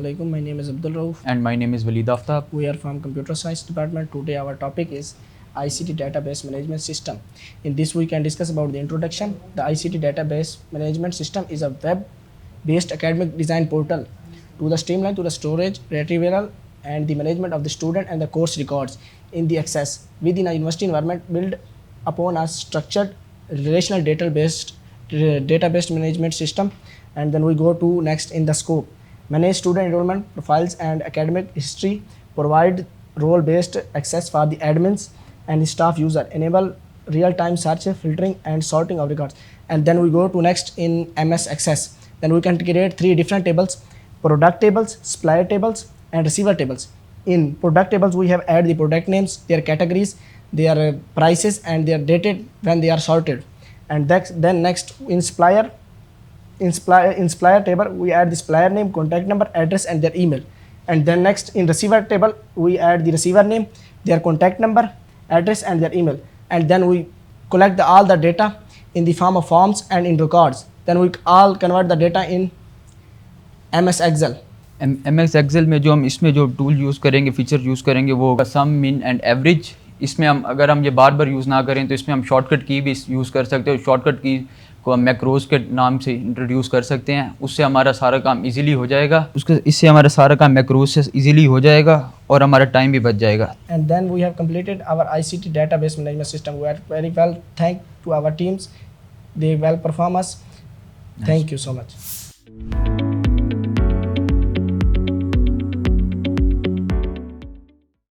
Assalamualaikum. My name is Abdul Rauf. And my name is Walid Aftab. We are from Computer Science Department. Today our topic is ICT Database Management System. In this we can discuss about the introduction. The ICT Database Management System is a web-based academic design portal to the streamline to the storage, retrieval and the management of the student and the course records in the access within a university environment built upon a structured relational database management system. And then we go to next in the scope. Manage student enrollment profiles and academic history, provide role-based access for the admins and staff user, enable real-time search, filtering and sorting of records. And then we go to next in MS Access. Then we can create 3 different tables: product tables, supplier tables and receiver tables. In product tables we have add the product names, their categories, their prices and their dated when they are sorted. And then next in supplier table we add the supplier name, contact number, address and their email. And then next in receiver table we add the receiver name, their contact number, address and their email. And then we collect all the data in the form of forms and in records. Then we all convert the data in MS Excel. MS Excel में जो हम इसमें जो tool use करेंगे, feature use करेंगे वो सम, मिन and average. इसमें हम अगर हम ये बार बार यूज़ ना करें तो इसमें हम शॉर्टकट की भी यूज़ कर सकते हैं. शॉर्टकट की को हम मैक्रोज के नाम से इंट्रोड्यूस कर सकते हैं. उससे हमारा सारा काम इजीली हो जाएगा. इससे हमारा सारा काम मैक्रोज से इजीली हो जाएगा और हमारा टाइम भी बच जाएगा. And then we have completed our ICT database management system. We are very well thank to our teams. They well perform us. Thank you so much.